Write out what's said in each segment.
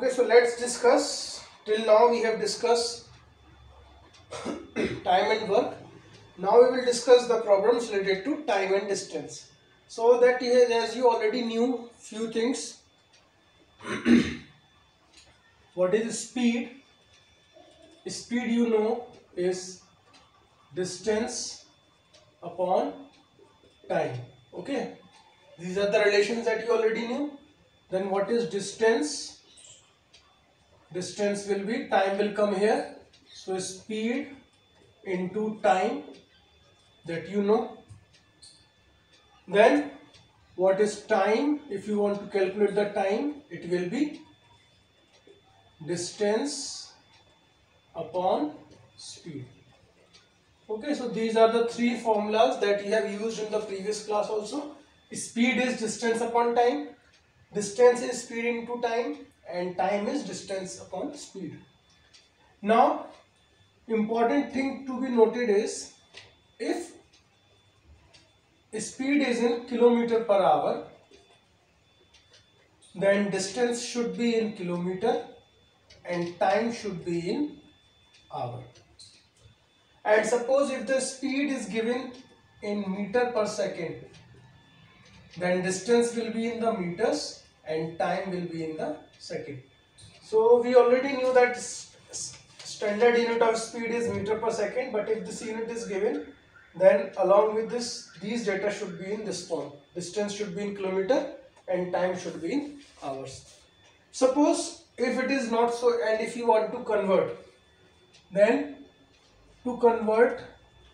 Okay, so let's discuss. Till now we have discussed time and work. Now we will discuss the problems related to time and distance. So that is, as you already knew few things. What is speed? Speed, you know, is distance upon time. Okay, these are the relations that you already knew. Then what is distance? Distance will be, time will come here. So speed into time, that you know. Then what is time? If you want to calculate the time, it will be distance upon speed. Okay, so these are the three formulas that you have used in the previous class also. Speed is distance upon time, distance is speed into time, and time is distance upon speed. Now, important thing to be noted is, if speed is in kilometer per hour, then distance should be in kilometer and time should be in hour. And suppose if the speed is given in meter per second, then distance will be in the meters and time will be in the second. So we already knew that standard unit of speed is meter per second, but if this unit is given, then along with this, these data should be in this form. Distance should be in kilometer and time should be in hours. Suppose if it is not so, and if you want to convert, then to convert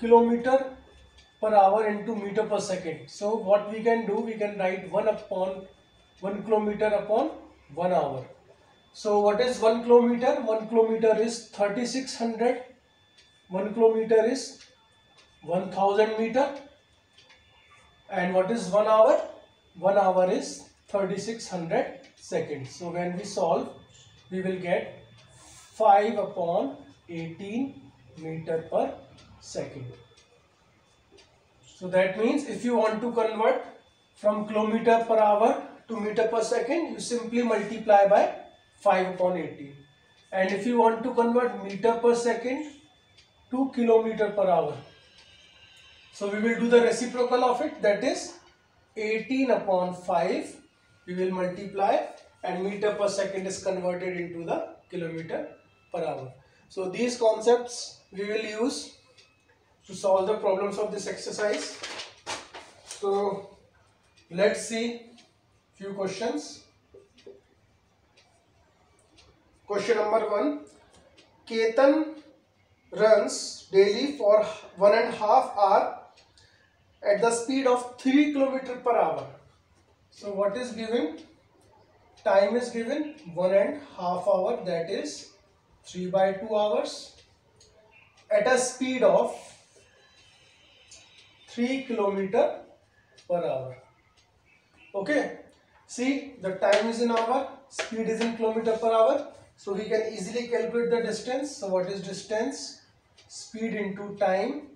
kilometer per hour into meter per second. So what we can do, we can write 1 kilometer upon 1 hour. So what is 1 kilometer? 1 kilometer is 3600. 1 kilometer is 1000 meter. And what is 1 hour? 1 hour is 3600 seconds. So when we solve, we will get 5 upon 18 meter per second. So that means if you want to convert from kilometer per hour to meter per second, you simply multiply by 5 upon 18. And if you want to convert meter per second to kilometer per hour, so we will do the reciprocal of it, that is 18 upon 5 we will multiply, and meter per second is converted into the kilometer per hour. So these concepts we will use to solve the problems of this exercise. So let's see few questions. Question number 1. Ketan runs daily for 1.5 hours at the speed of 3 km per hour. So what is given? Time is given 1.5 hours, that is 3/2 hours, at a speed of 3 km per hour. Okay, see, the time is in hour, speed is in kilometer per hour, so we can easily calculate the distance. So what is distance? Speed into time,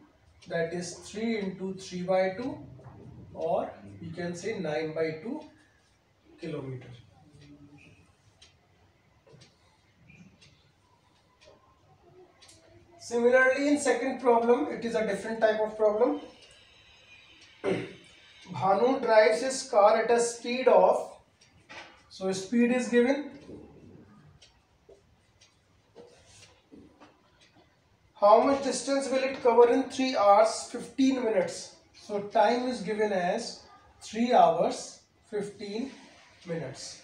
that is 3 into 3/2, or we can say 9/2 kilometer. Similarly, in second problem, it is a different type of problem. Bhanu drives his car at a speed of, so speed is given. How much distance will it cover in 3 hours 15 minutes? So time is given as 3 hours 15 minutes.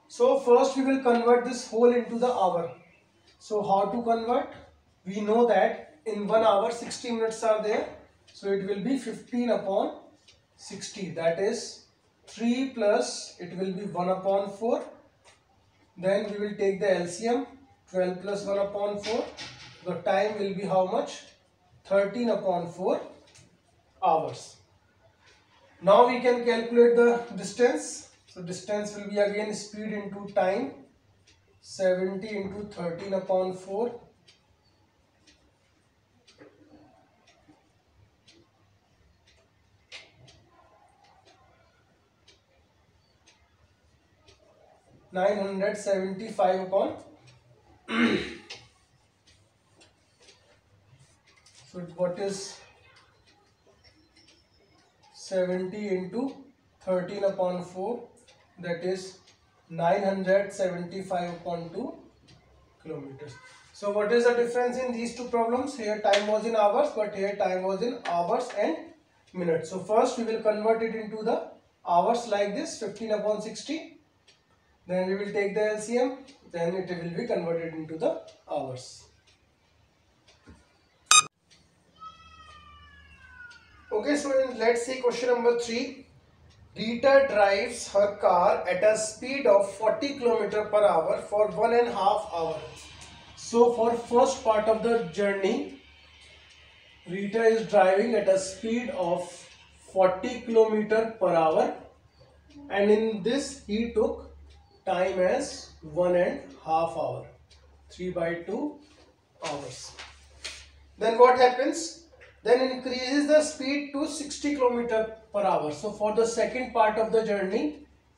So first we will convert this whole into the hour. So how to convert? We know that in 1 hour 60 minutes are there. So it will be 15 upon 60, that is 3 plus it will be 1 upon 4. Then we will take the LCM, 12 plus 1 upon 4. The time will be how much? 13 upon 4 hours. Now we can calculate the distance. So distance will be again speed into time, 70 into 13 upon 4. 975 upon so what is 70 into 13 upon 4, that is 975 upon 2 kilometers. So what is the difference in these two problems? Here time was in hours, but here time was in hours and minutes. So first we will convert it into the hours like this, 15 upon 60. Then we will take the LCM, then it will be converted into the hours. Okay, so let's see question number 3. Rita drives her car at a speed of 40 km per hour for 1.5 hours. So for first part of the journey, Rita is driving at a speed of 40 km per hour, and in this he took time as 1.5 hour, 3/2 hours. Then what happens? Then increases the speed to 60 km per hour. So for the second part of the journey,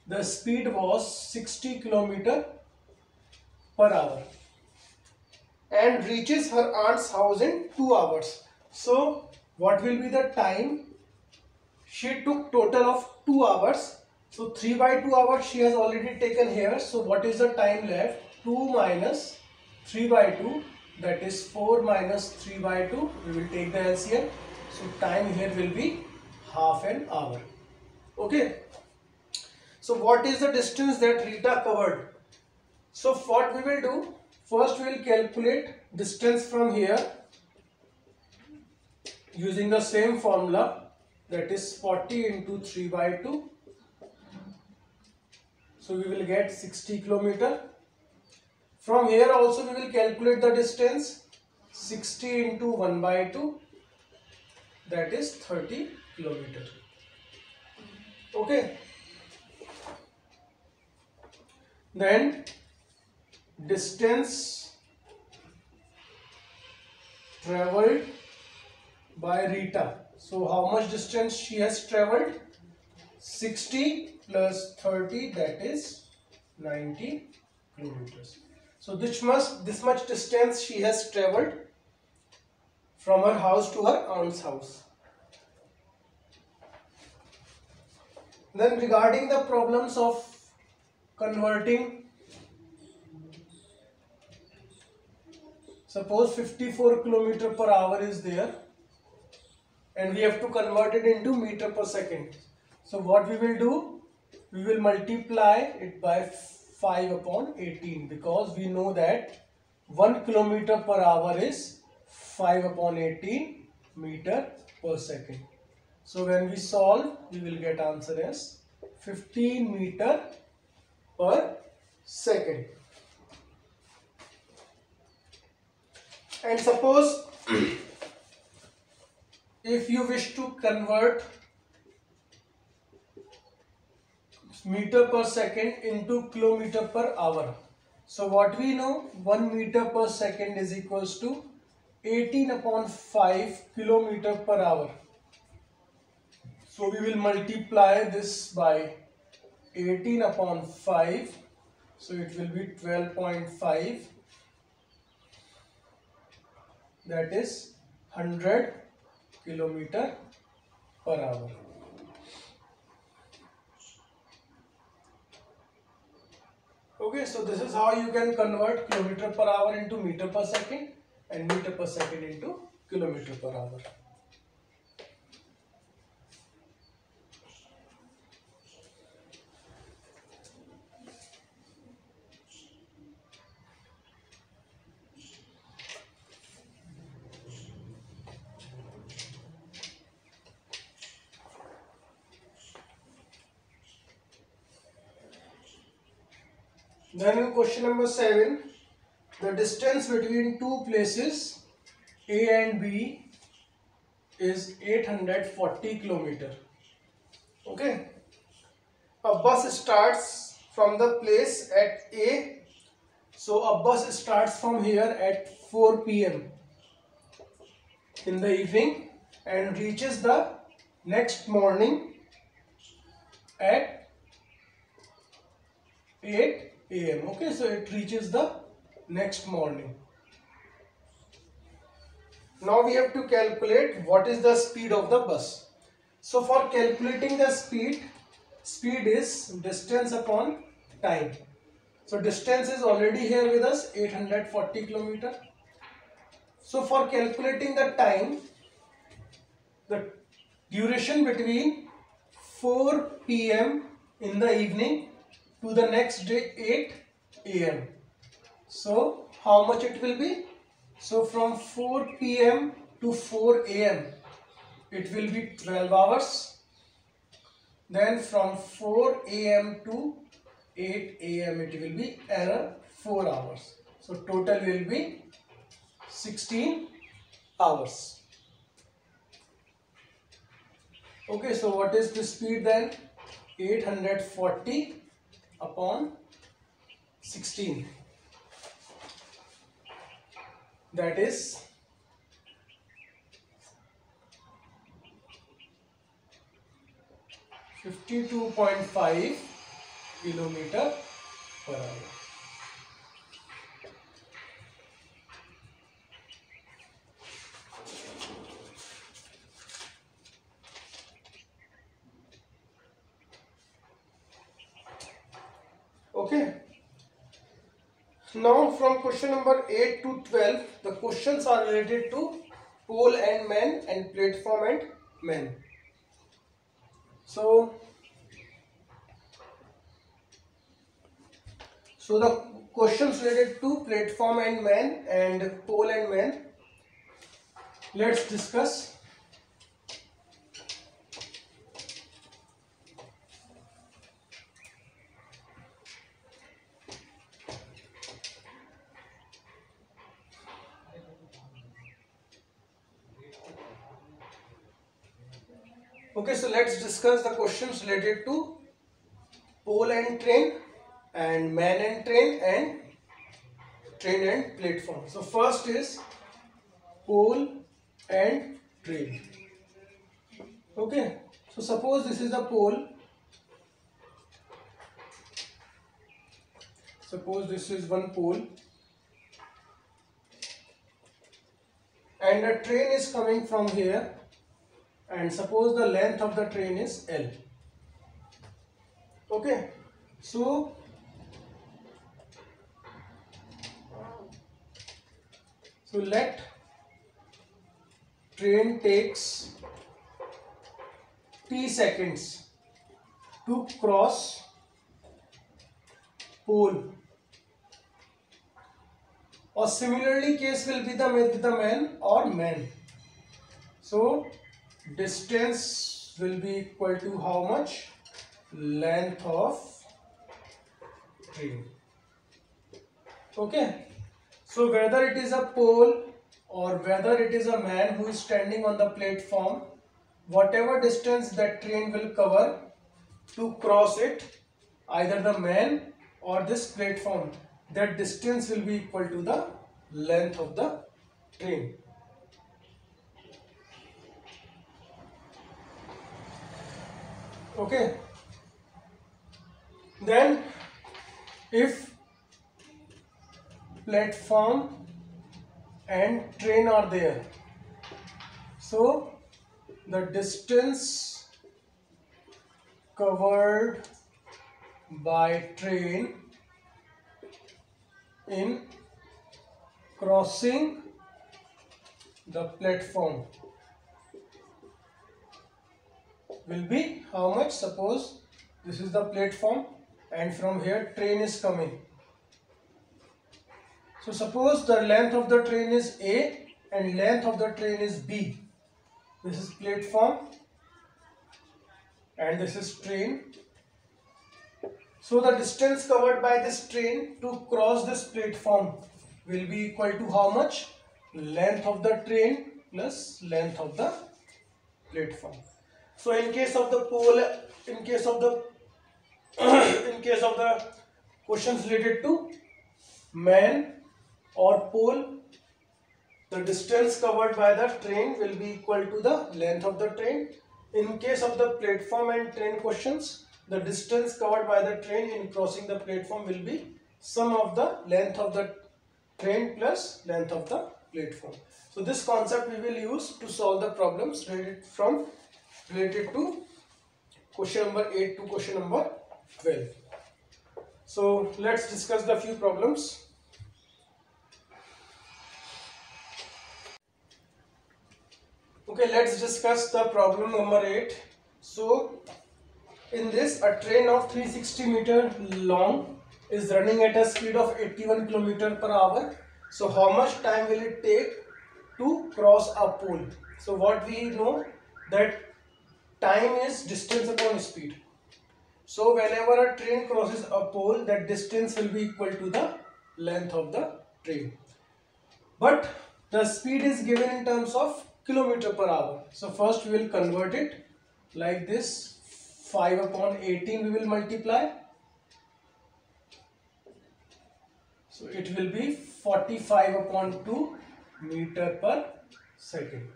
the speed was 60 km per hour and reaches her aunt's house in 2 hours. So what will be the time? She took total of 2 hours. So 3/2 hours she has already taken here. So what is the time left? 2 minus 3/2, that is 4 minus 3/2. We will take the LCM. So time here will be half an hour. Okay. So what is the distance that Rita covered? So what we will do? First we will calculate distance from here using the same formula, that is 40 into 3/2. So we will get 60 km. From here also we will calculate the distance, 60 into 1/2, that is 30 km. Okay. Then distance traveled by Rita. So how much distance she has traveled? 60 plus 30, that is 90 kilometers. So this much distance she has traveled from her house to her aunt's house. Then regarding the problems of converting, suppose 54 km per hour is there and we have to convert it into meter per second. So what we will do? We will multiply it by 5 upon 18, because we know that 1 km per hour is 5 upon 18 meter per second. So when we solve, we will get answer as 15 meter per second. And suppose if you wish to convert meter per second into kilometer per hour. So what we know, 1 meter per second is equals to 18 upon 5 kilometer per hour. So we will multiply this by 18 upon 5. So it will be 12.5. That is 100 kilometer per hour. Okay, so this is how you can convert kilometer per hour into meter per second and meter per second into kilometer per hour. Then in question number 7, the distance between two places A and B is 840 km. Okay. A bus starts from the place at A. So a bus starts from here at 4 p.m. in the evening and reaches the next morning at 8 a.m. Okay, so it reaches the next morning. Now we have to calculate what is the speed of the bus. So for calculating the speed is distance upon time. So distance is already here with us, 840 kilometer. So for calculating the time, the duration between 4 p.m. in the evening to the next day 8 a.m. So how much it will be? So from 4 p.m. to 4 a.m. it will be 12 hours. Then from 4 a.m. to 8 a.m. it will be another 4 hours. So total will be 16 hours. Okay, so what is the speed then? 840 upon 16. That is 52.5 kilometer per hour. Okay. Now from question number 8 to 12, the questions are related to pole and man and platform and man. So the questions related to platform and man and pole and man, let's discuss. Okay, so let's discuss the questions related to pole and train and man and train and platform. So first is pole and train. Okay, so suppose this is the pole. Suppose this is one pole and a train is coming from here, and suppose the length of the train is L. Okay, so let train takes t seconds to cross pole, or similarly case will be with the man or man. So distance will be equal to how much? Length of train. Okay, so whether it is a pole or whether it is a man who is standing on the platform, whatever distance that train will cover to cross it, either the man or this platform, that distance will be equal to the length of the train. Okay, then if platform and train are there, so the distance covered by train in crossing the platform will be how much? Suppose this is the platform and from here train is coming. So suppose the length of the train is A and length of the train is B. This is platform and this is train. So the distance covered by this train to cross this platform will be equal to how much? Length of the train plus length of the platform. So in case of the pole, in case of the questions related to man or pole, the distance covered by the train will be equal to the length of the train. In case of the platform and train questions, the distance covered by the train in crossing the platform will be sum of the length of the train plus length of the platform. So this concept we will use to solve the problems related to question number 8 to question number 12. So let's discuss the few problems. Okay, let's discuss the problem number 8. So in this, a train of 360 meter long is running at a speed of 81 kilometer per hour. So how much time will it take to cross a pole? So what we know that time is distance upon speed. So whenever a train crosses a pole, that distance will be equal to the length of the train. But the speed is given in terms of kilometer per hour. So first we will convert it like this. 5 upon 18 we will multiply. So it will be 45 upon 2 meter per second.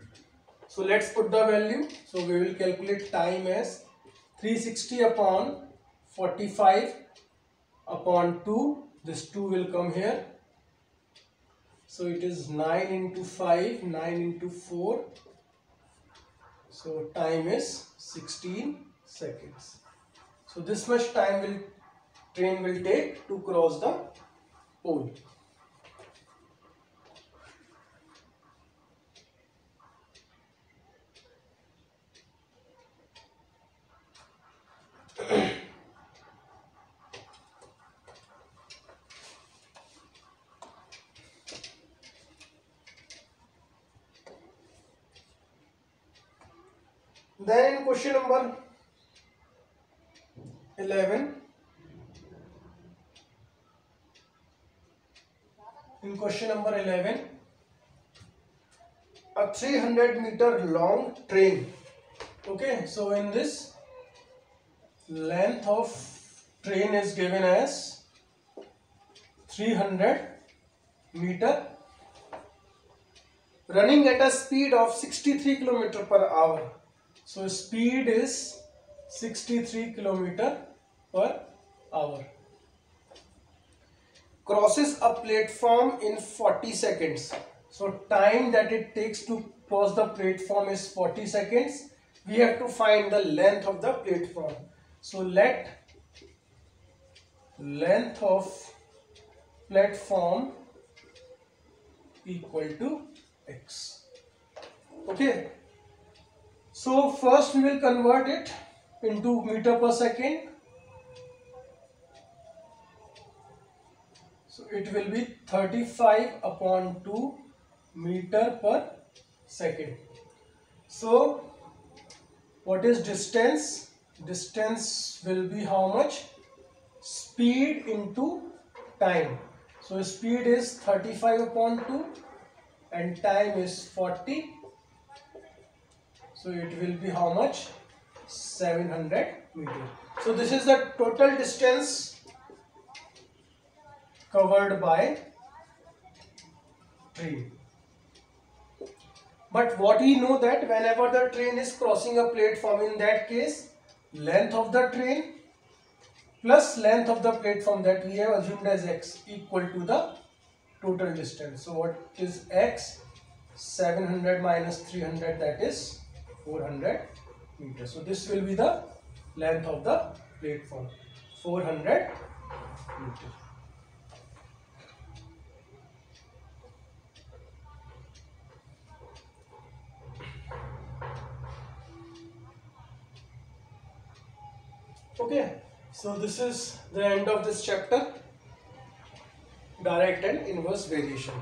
So let's put the value. So we will calculate time as 360 upon 45 upon 2. This 2 will come here. So it is 9 into 5, 9 into 4. So time is 16 seconds. So this much time train will take to cross the pole. Then in question number 11, a 300 meter long train. Okay, so in this, length of train is given as 300 meter, running at a speed of 63 km per hour. So speed is 63 km per hour. Crosses a platform in 40 seconds. So time that it takes to cross the platform is 40 seconds. We have to find the length of the platform. So let length of platform equal to x. Okay. So first we will convert it into meter per second. So it will be 35 upon 2 meter per second. So what is distance? Distance will be how much? Speed into time. So speed is 35 upon 2 and time is 40. So it will be how much? 700 meters. So this is the total distance covered by train. But what we know that whenever the train is crossing a platform, in that case, length of the train plus length of the platform that we have assumed as x equal to the total distance. So what is x? 700 minus 300, that is 400 meters. So this will be the length of the platform, 400 meters. Okay, so this is the end of this chapter, direct and inverse variation.